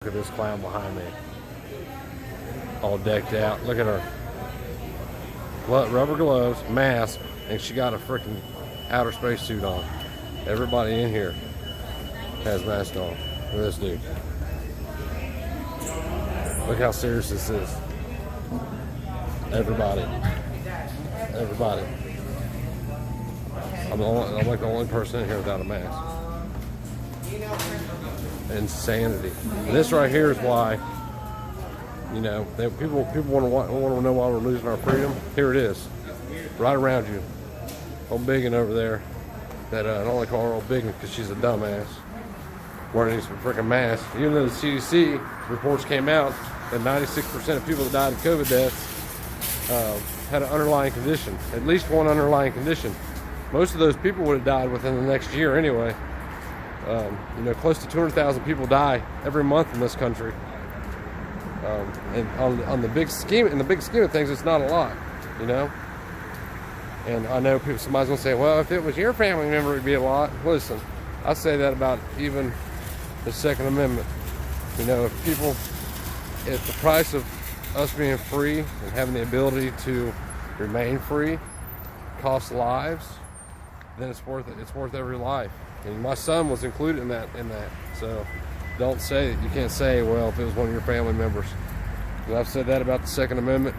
Look at this clown behind me. All decked out. Look at her. Rubber gloves, mask, and she got a freaking outer space suit on. Everybody in here has masks on. Look at this dude. Look how serious this is. Everybody. I'm like the only person in here without a mask. Insanity. And this right here is why, you know, people want to know why we're losing our freedom. Here it is, right around you. Old Biggin over there. That I only call her Old Biggin because she's a dumbass. Wearing these freaking masks. Even though the CDC reports came out that 96% of people that died of COVID deaths had an underlying condition, at least one underlying condition. Most of those people would have died within the next year anyway. You know, close to 200,000 people die every month in this country. And on the big scheme, in the big scheme of things, it's not a lot, you know. And I know somebody's gonna say, well, if it was your family member, it'd be a lot. Listen, I say that about even the Second Amendment. You know, if the price of us being free and having the ability to remain free costs lives, then it's worth it. It's worth every life. And my son was included in that. So don't say that. You can't say, well, if it was one of your family members. And I've said that about the Second Amendment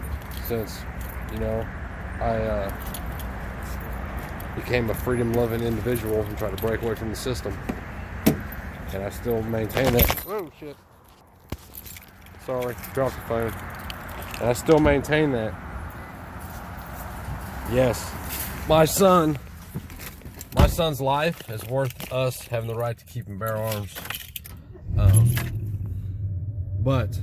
since, you know, I became a freedom-loving individual and tried to break away from the system. And I still maintain that. Whoa, shit. Sorry, dropped the phone. And I still maintain that. Yes, my son's life is worth us having the right to keep and bear arms. But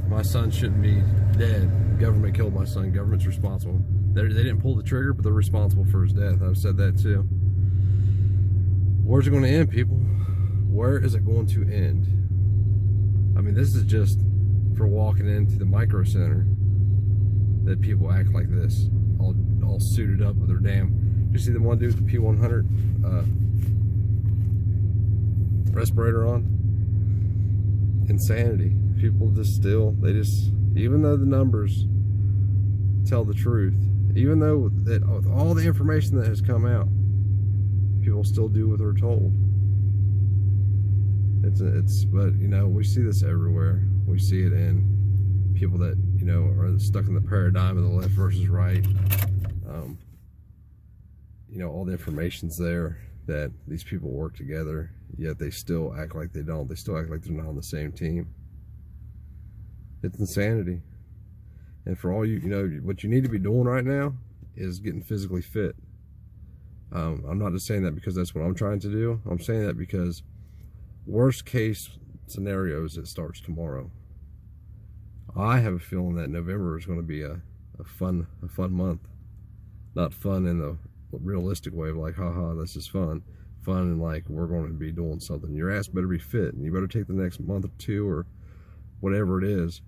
my son shouldn't be dead. Government killed my son. Government's responsible. They didn't pull the trigger, but they're responsible for his death. I've said that too. Where's it going to end, people? Where is it going to end? I mean, this is just for walking into the micro center that people act like this, all suited up with their damn. You see the one dude with the P100 respirator on? Insanity. People even though the numbers tell the truth, even though that with all the information that has come out, people still do what they're told. But you know, we see this everywhere. We see it in people that, you know, are stuck in the paradigm of the left versus right. You know, all the information's there that these people work together, yet they still act like they don't. They still act like they're not on the same team. It's insanity. And for all you know, what you need to be doing right now is getting physically fit. I'm not just saying that because that's what I'm trying to do. I'm saying that because worst case scenarios, it starts tomorrow. I have a feeling that November is going to be a fun month. Not fun in the realistic way of like, haha, this is fun. Fun and like, we're going to be doing something. Your ass better be fit, and you better take the next month or two or whatever it is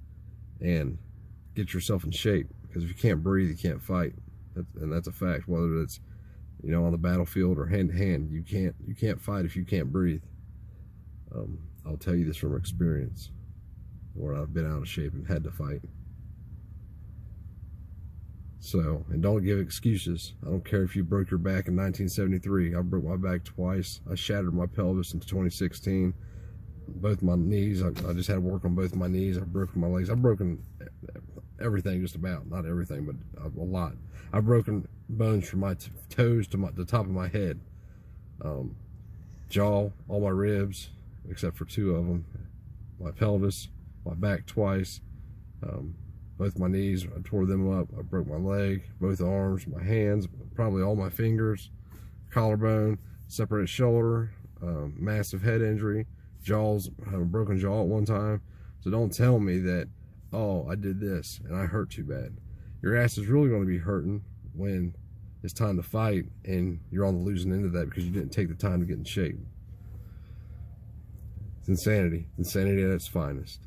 and get yourself in shape, because if you can't breathe, you can't fight. And that's a fact. Whether it's, you know, on the battlefield or hand to hand, you can't fight if you can't breathe. I'll tell you this from experience, where I've been out of shape and had to fight. So, and don't give excuses. I don't care if you broke your back in 1973. I broke my back twice. I shattered my pelvis in 2016. Both my knees, I just had to work on both my knees. I've broken my legs. I've broken everything, just about. Not everything, but a lot. I've broken bones from my toes to the top of my head. Jaw, all my ribs, except for two of them. My pelvis, my back twice. Both my knees, I tore them up. I broke my leg, both arms, my hands, probably all my fingers, collarbone, separated shoulder, massive head injury, jaws, I have a broken jaw at one time. So don't tell me that, oh, I did this and I hurt too bad. Your ass is really going to be hurting when it's time to fight and you're on the losing end of that because you didn't take the time to get in shape. It's insanity. Insanity at its finest.